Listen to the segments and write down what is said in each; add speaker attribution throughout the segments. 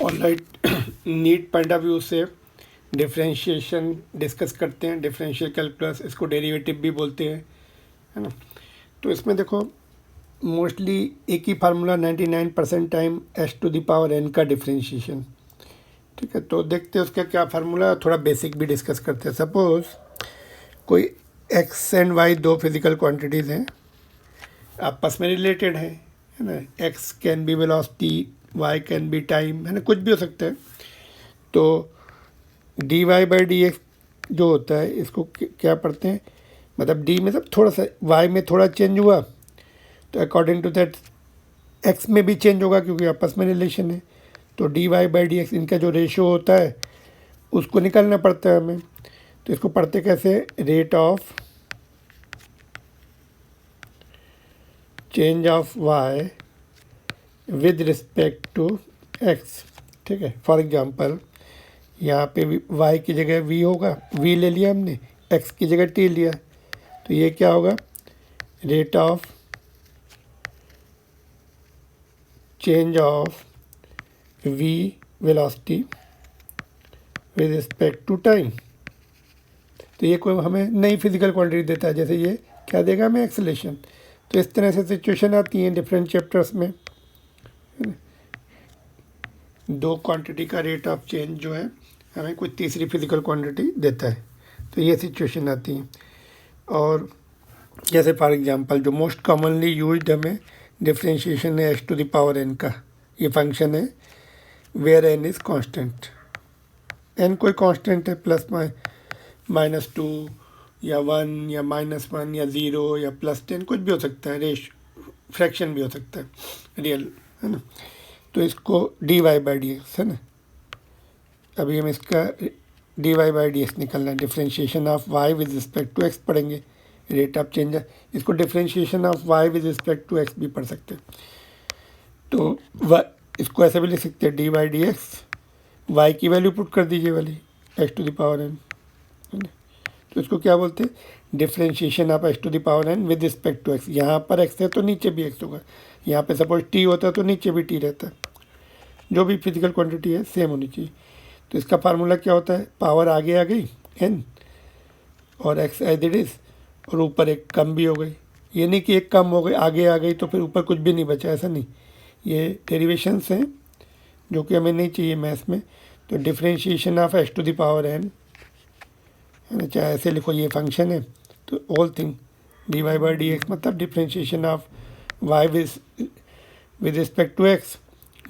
Speaker 1: Alright, NEET point of view से differentiation discuss करते हैं, डिफरेंशियल कैलकुलस, इसको डेरिवेटिव भी बोलते हैं, है ना। तो इसमें देखो मोस्टली एक ही फार्मूला 99% टाइम s⁴n का डिफरेंशिएशन, ठीक है। तो देखते हैं उसका क्या फार्मूला, थोड़ा बेसिक भी डिस्कस करते हैं। सपोज कोई x एंड y दो फिजिकल क्वांटिटीज़ हैं, आपस में रिलेटेड है ना। x can be velocity, y can be time, है ना, कुछ भी हो सकता है। तो dy बाई डी एक्स जो होता है इसको क्या पढ़ते हैं, मतलब d में सब थोड़ा सा, y में थोड़ा चेंज हुआ तो अकॉर्डिंग टू दैट x में भी चेंज होगा क्योंकि आपस में रिलेशन है। तो dy बाई डी एक्स इनका जो रेशियो होता है उसको निकालना पड़ता है हमें। तो इसको पढ़ते कैसे, rate of change of y with respect to x, ठीक है। फॉर एग्जांपल यहाँ पे y की जगह v होगा, v ले लिया हमने, x की जगह t लिया, तो ये क्या होगा, rate of change of v velocity with respect to time. तो ये कोई हमें नई फिजिकल क्वांटिटी देता है, जैसे ये क्या देगा हमें, एक्सेलेरेशन। तो इस तरह से सिचुएशन आती हैं डिफरेंट चैप्टर्स में, दो क्वांटिटी का रेट ऑफ चेंज जो है हमें कोई तीसरी फिजिकल क्वांटिटी देता है, तो ये सिचुएशन आती हैं। और जैसे फॉर एग्जांपल जो मोस्ट कॉमनली यूज्ड हमें डिफरेंशिएशन है x⁴n का, ये फंक्शन है where n is constant, n कोई कांस्टेंट है, प्लस -2 या 1 या -1 या 0 या +10 कुछ भी हो सकता है, फ्रैक्शन भी हो सकता है, रियल, है ना। तो इसको dy बाई डी एक्स है ना, अभी हम इसका dy बाई डी एक्स निकलना है, differentiation of y with respect to x पढ़ेंगे, रेट ऑफ चेंज, इसको differentiation of y with respect to x भी पढ़ सकते हैं। तो इसको ऐसे भी लिख सकते हैं, dy by D x, y की वैल्यू पुट कर दीजिए वाली x⁴n, है ना। तो इसको क्या बोलते हैं, differentiation of x⁴n with respect to x। यहाँ पर x है तो नीचे भी x होगा, यहाँ पे सपोज t होता है तो नीचे भी t रहता है, जो भी फिजिकल क्वांटिटी है सेम होनी चाहिए। तो इसका फार्मूला क्या होता है, पावर आगे आ गई n और x एज इट इज़, और ऊपर एक कम भी हो गई, ये नहीं कि एक कम हो गई आगे आ गई तो फिर ऊपर कुछ भी नहीं बचा, ऐसा नहीं, ये डेरिवेशंस हैं जो कि हमें नहीं चाहिए मैथ्स में। तो डिफरेंशिएशन ऑफ x⁴n, है ना, चाहे ऐसे लिखो, ये फंक्शन है तो all thing dy by D x मतलब differentiation of y with respect to x,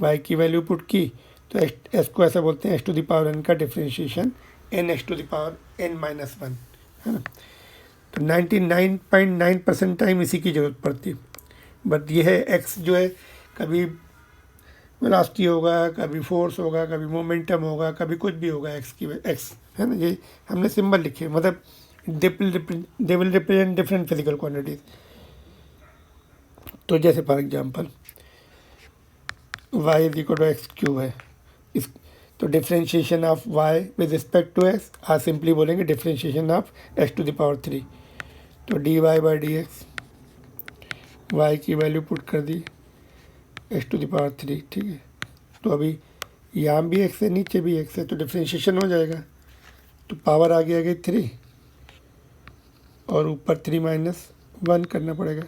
Speaker 1: y की वैल्यू पुट की तो s को ऐसा बोलते हैं x⁴n का डिफरेंशिएशन n x⁴n - 1, है ना। तो 99.9% टाइम इसी की ज़रूरत पड़ती है। बट ये है x जो है कभी वेलोसिटी होगा, कभी फोर्स होगा, कभी मोमेंटम होगा, कभी कुछ भी होगा, x है ना, ये हमने सिंबल लिखे, मतलब they will represent different physical quantities. तो जैसे for example y is equal to x³ है, इस तो differentiation of y with respect to x, आज सिंपली बोलेंगे डिफरेंशिएशन ऑफ x⁴। तो dy by D x, y की वैल्यू पुट कर दी x⁴, ठीक है। तो अभी यहाँ भी x है, नीचे भी x है, तो डिफरेंशिएशन हो जाएगा, तो पावर आगे आ गई 3 और ऊपर 3 - 1 करना पड़ेगा,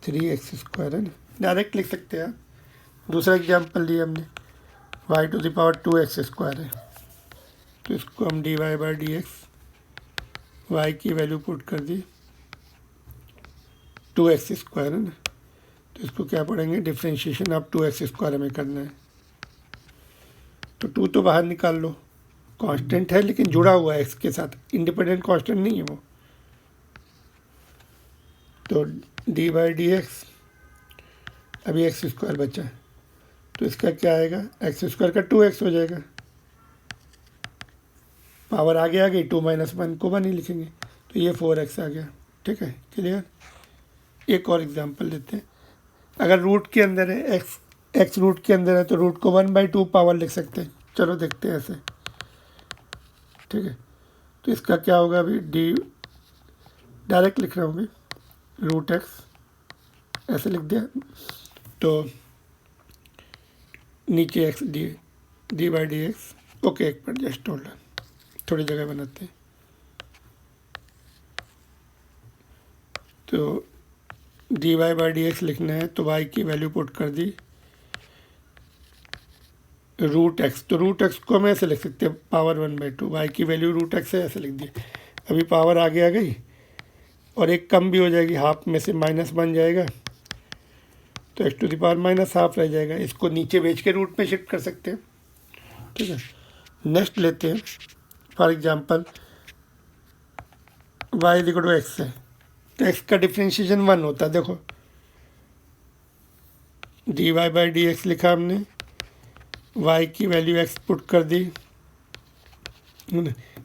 Speaker 1: 3x² है ना, डायरेक्ट लिख सकते हैं। दूसरा एग्जांपल लिया हमने, y⁴2x² है, तो इसको हम dy by D x, y की वैल्यू पुट कर दी 2x² है ना, तो इसको क्या पढ़ेंगे, डिफरेंशिएशन ऑफ 2x² हमें करना है। तो 2 तो बाहर निकाल लो, कांस्टेंट है लेकिन जुड़ा हुआ है x के साथ, इंडिपेंडेंट कांस्टेंट नहीं है वो। तो dy बाई डी एक्स, अभी x² बचा है, तो इसका क्या आएगा, x² का 2x हो जाएगा, पावर आगे आ गई, 2 - 1 को 1 ही लिखेंगे, तो ये 4x आ गया, ठीक है, क्लियर। एक और एग्जांपल लेते हैं, अगर रूट के अंदर है x रूट के अंदर है तो रूट को 1/2 पावर लिख सकते हैं, चलो देखते हैं ऐसे, ठीक है। तो इसका क्या होगा, अभी डी डायरेक्ट लिख रहा हूँ अभी, √x ऐसे लिख दिया, तो नीचे x D D by D X. Okay, एक मिनट, जस्ट होल्ड, थोड़ी जगह बनाते हैं। तो D Y by D X लिखना है, तो वाई की वैल्यू पुट कर दी रूट एक्स। तो रूट एक्स को हम ऐसे लिख सकते हैं पावर 1/2, वाई की वैल्यू रूट एक्स है, ऐसे लिख दी। अभी पावर आगे आ गई और एक कम भी हो जाएगी, हाफ में से माइनस बन जाएगा, तो X to the power minus half रह जाएगा। इसको नीचे भेज के रूट में शिफ्ट कर सकते हैं, ठीक है। नेक्स्ट लेते हैं, for example Y is equal to X है, तो एक्स का डिफ्रेंशिएशन 1 होता है। देखो D Y by D X लिखा हमने, वाई की वैल्यू एक्स पुट कर दी।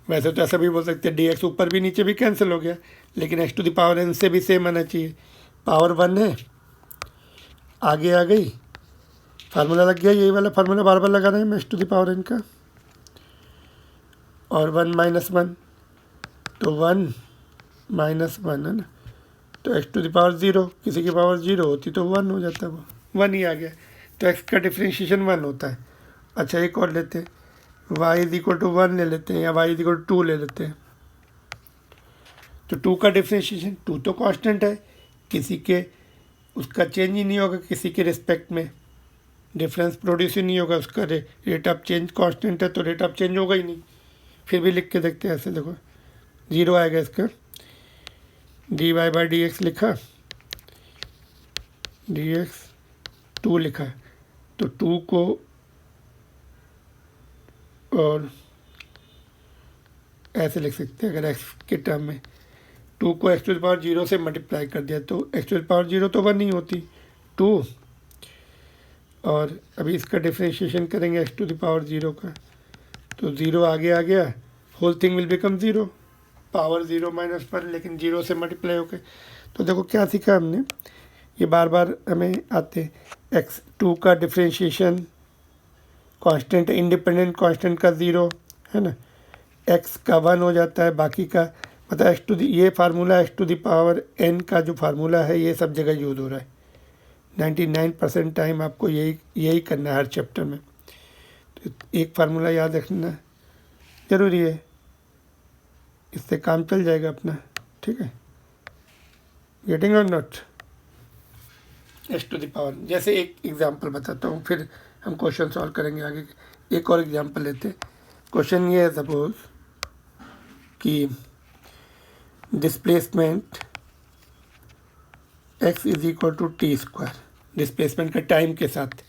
Speaker 1: वैसे तो ऐसा भी बोल सकते हैं डी एक्स ऊपर भी नीचे भी कैंसिल हो गया, लेकिन X to the power N से भी सेम आना चाहिए। पावर 1 है, आगे आ गई, फार्मूला लग गया, यही वाला फार्मूला बार बार लगा रहे हैं मैं X to the power N का, और 1 - 1, तो 1 - 1 है ना, तो एक्स टू द पावर 0, किसी की पावर 0 होती तो 1 हो जाता, वो 1 ही आ गया, तो एक्स का डिफ्रेंशिएशन 1 होता है। अच्छा, एक और लेते हैं, वाई इज इक्वल टू 1 ले लेते हैं, या वाई इज इक्वल टू 2 ले लेते हैं। तो 2 का डिफ्रेंशिएशन, 2 तो कांस्टेंट है, किसी के उसका चेंज ही नहीं होगा, किसी के रिस्पेक्ट में डिफरेंस प्रोड्यूस ही नहीं होगा, उसका रेट ऑफ चेंज कांस्टेंट है, तो रेट ऑफ चेंज होगा ही नहीं। फिर भी लिख के देखते हैं, ऐसे देखो 0 आएगा इसका। D Y by D X लिखा, डी एक्स 2 लिखा, तो 2 को और ऐसे लिख सकते हैं, अगर एक्स के टर्म में 2 को एक्स टू द पावर 0 से मल्टीप्लाई कर दिया, तो एक्स टू द पावर 0 तो 1 नहीं होती, 2, और अभी इसका डिफ्रेंशिएशन करेंगे एक्स टू द पावर 0 का, तो 0 आगे आ गया, whole thing will become 0, power 0 - 1, लेकिन 0 से मल्टीप्लाई होके। तो देखो क्या सीखा हमने, ये बार बार हमें आते, एक्स 2 का डिफ्रेंशिएशन कांस्टेंट, इंडिपेंडेंट कांस्टेंट का 0 है ना, एक्स का 1 हो जाता है, बाकी का मतलब एक्स टू दी, ये formula X to the power N का जो फार्मूला है ये सब जगह यूज़ हो रहा है। 99% टाइम आपको यही करना है हर चैप्टर में। तो एक फार्मूला याद रखना ज़रूरी है, इससे काम चल जाएगा अपना, ठीक है। गेटिंग और not, X to the power. जैसे एक एग्जांपल बताता हूँ, फिर हम क्वेश्चन सॉल्व करेंगे आगे। एक और एग्जांपल लेते हैं। क्वेश्चन ये है, सपोज कि displacement x is equal to T square, displacement का टाइम के साथ,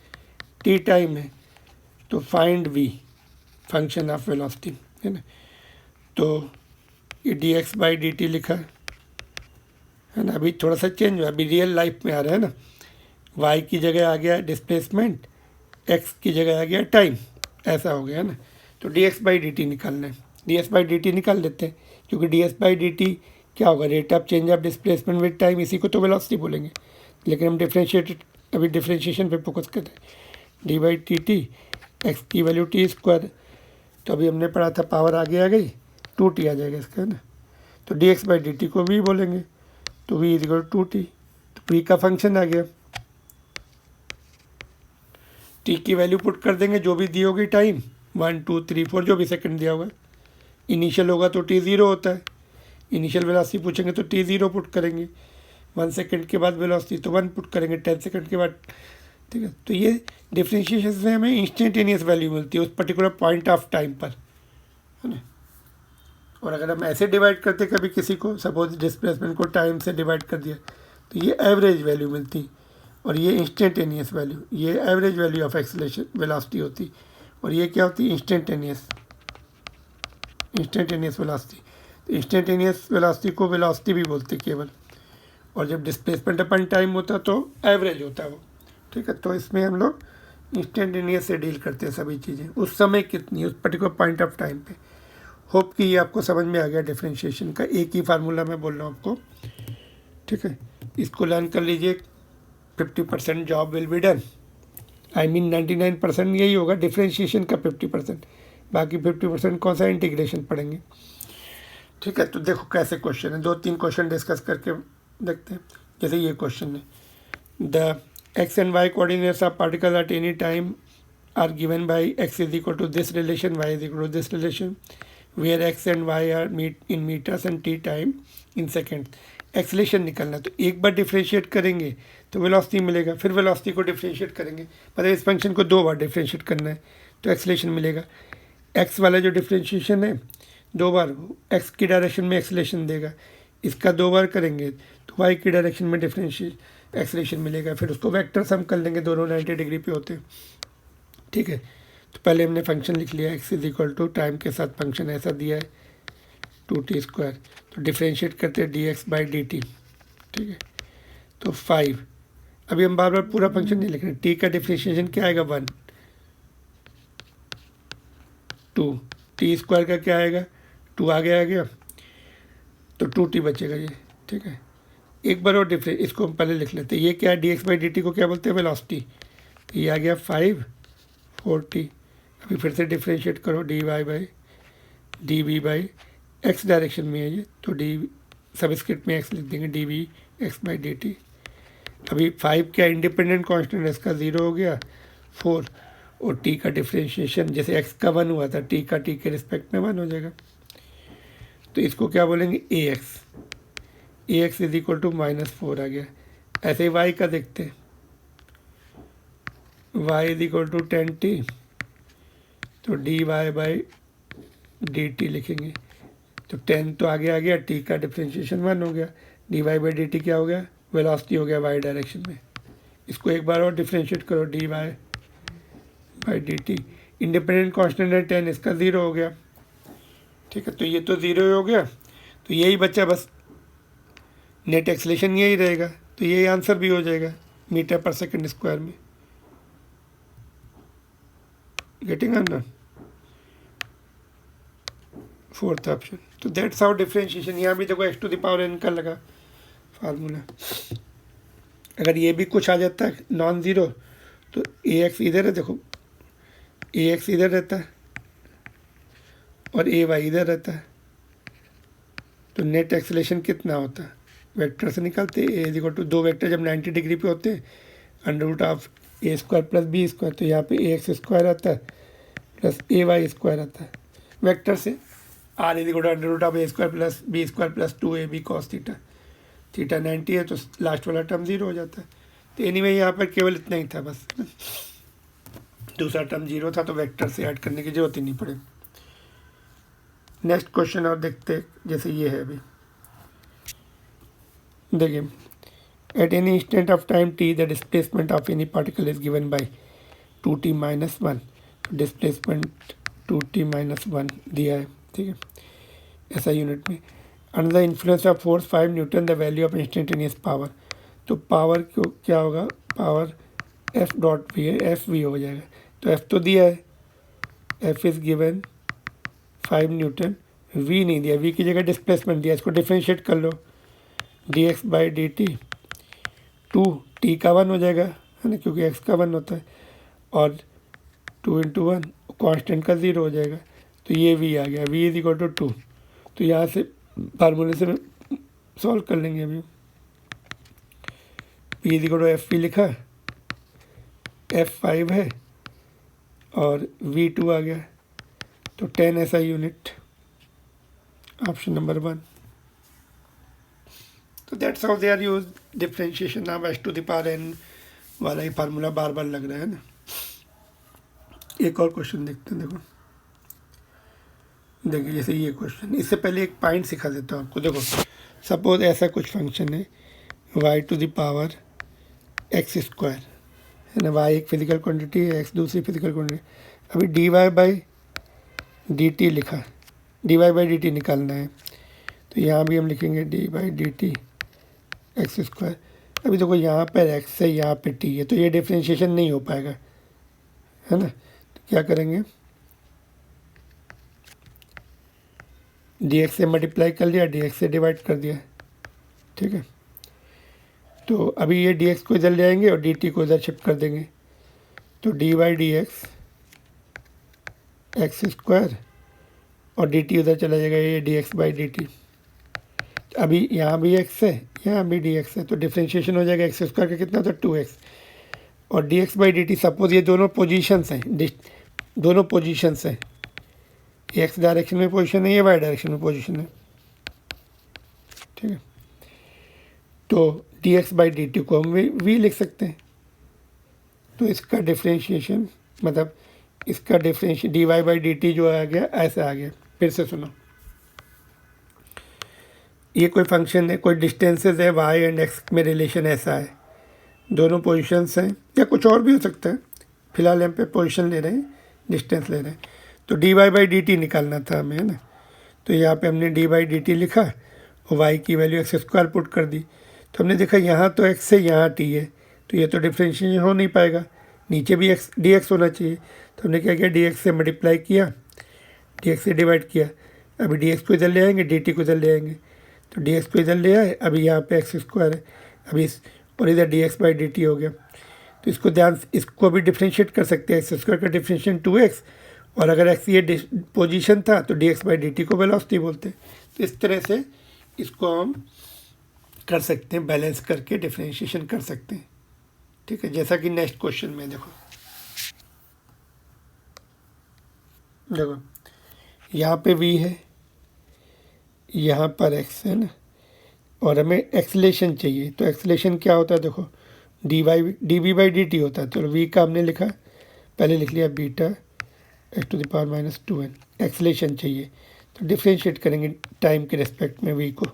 Speaker 1: t टाइम है, तो find v function of velocity, है ना। तो ये dx बाई dt लिखा है ना, अभी थोड़ा सा चेंज हुआ, अभी रियल लाइफ में आ रहा है ना, y की जगह आ गया डिस्प्लेसमेंट, x की जगह आ गया टाइम, ऐसा हो गया है ना। तो dx बाई dt निकालना है, dx बाई dt निकाल लेते हैं, क्योंकि dx बाई dt क्या होगा, rate of change of displacement with time, इसी को तो वेलोसिटी बोलेंगे, लेकिन हम अभी डिफ्रेंशिएशन पे फोकस कर रहे हैं। D by T T, x की वैल्यू टी स्क्वायर, तो अभी हमने पढ़ा था पावर आगे आ गई, 2t आ जाएगा इसका, है ना। तो D x by D T को v बोलेंगे, तो v is equal to 2t, तो v का फंक्शन आ गया, t की वैल्यू पुट कर देंगे जो भी दी होगी टाइम, 1 2 3 4 जो भी सेकंड दिया होगा, इनिशियल होगा तो t 0 होता है, इनिशियल वेलोसिटी पूछेंगे तो t 0 पुट करेंगे, 1 सेकंड के बाद वेलोसिटी तो 1 पुट करेंगे, 10 सेकंड के बाद, ठीक है। तो ये डिफ्रेंशिएशन से हमें इंस्टेंटेनियस वैल्यू मिलती है उस पर्टिकुलर पॉइंट ऑफ टाइम पर, है ना। और अगर हम ऐसे डिवाइड करते कभी किसी को, सपोज डिस्प्लेसमेंट को टाइम से डिवाइड कर दिया, तो ये एवरेज वैल्यू मिलती, और ये इंस्टेंटेनियस वैल्यू, ये average value of acceleration velocity होती, और ये क्या होती है, इंस्टेंटेनियस वेलोसिटी। तो इंस्टेंटेनियस वेलोसिटी को वेलोसिटी भी बोलते केवल, और जब डिस्प्लेसमेंट अपन टाइम होता तो एवरेज होता है वो, ठीक है। तो इसमें हम लोग इंस्टेंटेनियस से डील करते हैं सभी चीज़ें, उस समय कितनी, उस पर्टिकुलर पॉइंट ऑफ टाइम पे। होप कि ये आपको समझ में आ गया डिफ्रेंशिएशन का, एक ही फार्मूला मैं बोल रहा हूँ आपको, ठीक है। इसको लर्न कर लीजिए, 50% job will be done, I mean 99% यही होगा डिफ्रेंशिएशन का 50%, बाकी 50% कौन सा इंटीग्रेशन पढ़ेंगे, ठीक है। तो देखो कैसे क्वेश्चन है, 2-3 क्वेश्चन डिस्कस करके देखते हैं। जैसे ये क्वेश्चन है, the x and y coordinates of particle at any time are given by x is equal to this relation, y is equal to this relation, where x and y are in meters and t time in seconds. Acceleration निकलना, तो एक बार differentiate करेंगे तो velocity मिलेगा, फिर velocity को differentiate करेंगे, मतलब इस फंक्शन को 2 बार डिफ्रेंशिएट करना है तो एक्सलेशन मिलेगा। एक्स वाला जो डिफ्रेंशिएशन है 2 बार एक्स की डायरेक्शन में एक्सलेशन देगा, इसका 2 बार करेंगे तो वाई की डायरेक्शन में डिफ्रेंशिएट एक्सलेशन मिलेगा, फिर उसको वेक्टर सम कर लेंगे, दोनों 90 डिग्री पे होते हैं। ठीक है, तो पहले हमने फंक्शन लिख लिया X is equal to time के साथ फंक्शन ऐसा दिया है 2t², तो डिफ्रेंशिएट करते हैं dx/dt। ठीक है, तो 5, अभी हम बार बार पूरा फंक्शन नहीं लिख रहे, t का डिफ्रेंशिएशन क्या आएगा 1, 2, t² का क्या आएगा 2, आ गया तो 2t बचेगा ये। ठीक है, एक बार और डिफरेंस इसको हम पहले लिख लेते हैं, ये क्या है dx/dt को क्या बोलते हैं वेलोसिटी, तो ये आ गया 5 4t। अभी फिर से डिफ्रेंशिएट करो dy/dv x डायरेक्शन में है ये, तो डी सबस्क्रिप्ट में x लिख देंगे dvx/dt। अभी 5 क्या इंडिपेंडेंट कांस्टेंट है, इसका 0 हो गया, 4 और t का डिफ्रेंशिएशन जैसे x का 1 हुआ था t का t के रिस्पेक्ट में 1 हो जाएगा, तो इसको क्या बोलेंगे ax इज इक्वल टू -4 आ गया। ऐसे ही y का देखते हैं, y is equal to 10t, तो dy/dt लिखेंगे, तो 10 तो आगे आ गया, t का डिफ्रेंशिएशन 1 हो गया, dy/dt क्या हो गया वेलोसिटी हो गया y डायरेक्शन में। इसको एक बार और डिफ्रेंशिएट करो dy/dt, इंडिपेंडेंट कांस्टेंट है 10, इसका 0 हो गया। ठीक है, तो ये तो 0 हो गया, तो यही बच्चा बस नेट एक्सलेशन यही रहेगा, तो यही आंसर भी हो जाएगा मीटर/सेकंड² में। Getting answer, 4th option. तो दैट्स हाउ डिफ्रेंशिएशन। यहाँ भी देखो x⁴n का लगा फार्मूला, अगर ये भी कुछ आ जाता है नॉन ज़ीरो तो ax इधर है, देखो ax इधर रहता है और ay इधर रहता है, तो नेट एक्सलेशन कितना होता है वेक्टर से निकालते a is equal to 2 vector जब 90 डिग्री पे होते हैं √a² + b², तो यहाँ पे ax² आता है प्लस ay² आता है वेक्टर से, r is equal to √a² + b² + 2ab cos theta, theta 90 है तो लास्ट वाला टर्म 0 हो जाता है। तो एनीवे यहाँ पर केवल इतना ही था बस, दूसरा टर्म 0 था तो वेक्टर से ऐड करने की जरूरत ही नहीं पड़े। नेक्स्ट क्वेश्चन और देखते, जैसे ये है अभी देखिए, at any instant of time t the displacement of any particle is given by 2t - 1, displacement 2t - 1 दिया है। ठीक है, ऐसा यूनिट में। Under the influence of force 5 Newton the value of instantaneous power, तो पावर को क्या होगा, पावर F.v है, F v हो जाएगा, तो F तो दिया है, F is given 5 Newton, v नहीं दिया, v की जगह डिस्प्लेसमेंट दिया, इसको डिफ्रेंशिएट कर लो dx/dt 2t का 1 हो जाएगा, है ना, क्योंकि x का 1 होता है, और 2 × 1 कांस्टेंट का 0 हो जाएगा, तो ये v आ गया, v इज इक्वल टू 2। तो यहाँ से फार्मूले से सॉल्व कर लेंगे अभी, v is equal to F लिखा, f 5 है और v 2 आ गया, तो 10 ऐसा यूनिट, ऑप्शन नंबर 1। तो that's how they are use differentiation. नाम x⁴n वाला ही फार्मूला बार बार लग रहा है ना। एक और क्वेश्चन देखते हैं, देखिए जैसे ये क्वेश्चन, इससे पहले एक पॉइंट सिखा देता हूँ आपको। देखो सपोज ऐसा कुछ फंक्शन है y⁴ x², है ना, y एक फिजिकल क्वांटिटी है, x दूसरी फिजिकल क्वांटिटी। अभी dy/dt लिखा, dy/dt निकालना है, तो यहाँ भी हम लिखेंगे dy/dt x²। अभी देखो यहाँ पर x है, यहाँ पे t है, तो ये डिफ्रेंशिएशन नहीं हो पाएगा, है ना, तो क्या करेंगे, dx से मल्टीप्लाई कर लिया, dx से डिवाइड कर दिया। ठीक है, तो अभी ये dx को इधर ले आएंगे और dt को इधर शिफ्ट कर देंगे, तो dy/dx x² और dt उधर चला जाएगा, ये dx/dt। अभी यहाँ भी x है, यहाँ भी dx है, तो डिफ्रेंशिएशन हो जाएगा x² का कितना था 2x, और D x by D T, suppose ये दोनों पोजीशंस हैं, दोनों पोजीशंस हैं, एक्स डायरेक्शन में पोजीशन है, ये वाई डायरेक्शन में पोजीशन है, ठीक है। तो D x by D T को हम वी लिख सकते हैं। तो इसका डिफ्रेंशिएशन मतलब इसका differentiation D Y by D T जो आ गया ऐसा आ गया। फिर से सुनो, ये कोई फंक्शन है, कोई डिस्टेंसेस है, वाई एंड एक्स में रिलेशन ऐसा है, दोनों पोजीशंस हैं, या कुछ और भी हो सकता है, फिलहाल हम पे पोजीशन ले रहे हैं, डिस्टेंस ले रहे हैं। तो D Y by D T निकालना था हमें, है ना। तो यहाँ पे हमने डी बाई डी टी लिखा और वाई की वैल्यू एक्स स्क्वायर पुट कर दी। तो हमने देखा यहाँ तो एक्स है, यहाँ टी है, तो ये तो डिफ्रेंशिएशन हो नहीं पाएगा, नीचे भी एक्स डी एक्स होना चाहिए। तो हमने क्या किया, डी एक्स से मल्टीप्लाई किया, डी एक्स से डिवाइड किया। अभी डी एक्स को इधर ले आएंगे, डी टी को इधर ले आएंगे, तो डी एक्स को इधर ले आए, अभी यहाँ पे एक्स स्क्वायर है, अभी और इधर D x by D T हो गया। तो इसको भी डिफ्रेंशिएट कर सकते हैं, एक्स स्क्वायर का डिफ्रेंशिएशन 2x, और अगर एक्स ये पोजीशन था तो D x by D T को वेलोसिटी बोलते हैं। तो इस तरह से इसको हम कर सकते हैं, बैलेंस करके डिफ्रेंशिएशन कर सकते हैं, ठीक है। जैसा कि नेक्स्ट क्वेश्चन में देखो यहाँ पे v है, यहाँ पर x है ना, और हमें एक्सलेशन चाहिए। तो एक्सलेशन क्या होता है, देखो D V by D T होता है। तो v का हमने लिखा, पहले लिख लिया beta X to the power minus 2n, acceleration चाहिए। तो डिफ्रेंशिएट करेंगे टाइम के रिस्पेक्ट में v को।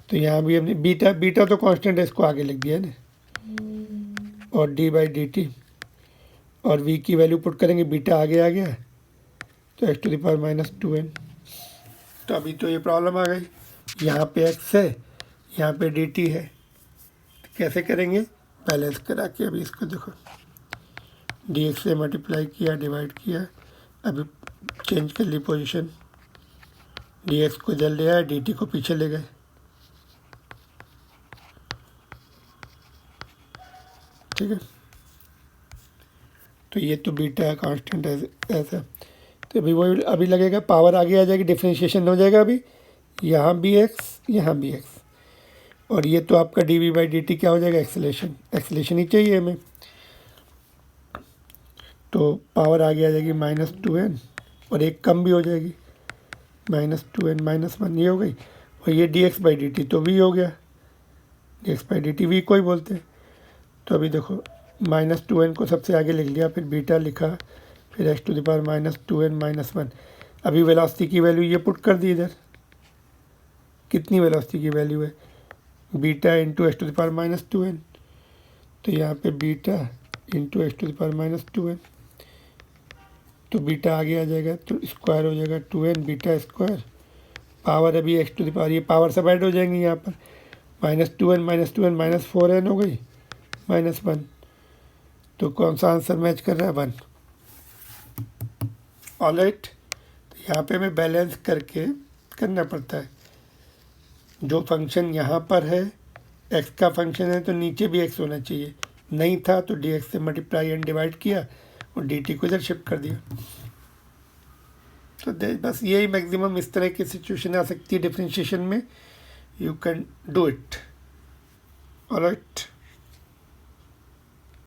Speaker 1: तो यहाँ भी हमने बीटा तो कांस्टेंट है, इसको आगे लिख दिया है ना, और डी बाई डी टी, और v की वैल्यू पुट करेंगे, बीटा आगे आ गया, तो X to the power minus 2n। तो अभी तो ये प्रॉब्लम आ गई, यहाँ पे x है, यहाँ पे dt है, तो कैसे करेंगे, बैलेंस करा के। अभी इसको देखो, dx से मल्टीप्लाई किया, डिवाइड किया, अभी चेंज कर ली पोजीशन, dx को इधर ले आया, dt को पीछे ले गए, ठीक है। तो ये तो बीटा है, कांस्टेंट है ऐसा। तो अभी वही अभी लगेगा, पावर आगे आ जाएगी, डिफ्रेंशिएशन हो जाएगा। अभी यहाँ भी एक्स, यहाँ भी एक्स, और ये तो आपका D V by D T क्या हो जाएगा, एक्सलेशन ही चाहिए हमें। तो पावर आगे आ जाएगी -2n, और एक कम भी हो जाएगी, -2n -1 ये हो गई, और ये D x by D T तो v हो गया, D x by D T V को ही बोलते हैं। तो अभी देखो -2n को सबसे आगे लिख लिया, फिर बीटा लिखा, फिर x to the power -2n -1। अभी वेलोसिटी की वैल्यू ये पुट कर दी इधर, कितनी वेलोसिटी की वैल्यू है, beta into X to the power -2n। तो यहाँ पे beta into X to the power -2n, तो बीटा आगे आ जाएगा, तो स्क्वायर हो जाएगा 2n बीटा स्क्वायर, पावर अभी एक्स टू द पावर, ये पावर सब ऐड हो जाएंगे यहाँ पर, -2n -4n हो गई, -1। तो कौन सा आंसर मैच कर रहा है, 1। ऑलराइट, तो यहाँ पे हमें बैलेंस करके करना पड़ता है। जो फंक्शन यहाँ पर है, x का फंक्शन है, तो नीचे भी x होना चाहिए, नहीं था तो dx से मल्टीप्लाई एंड डिवाइड किया और dt को इधर शिफ्ट कर दिया। तो बस यही मैक्सिमम इस तरह की सिचुएशन आ सकती है डिफरेंशिएशन में, you can do it. Alright.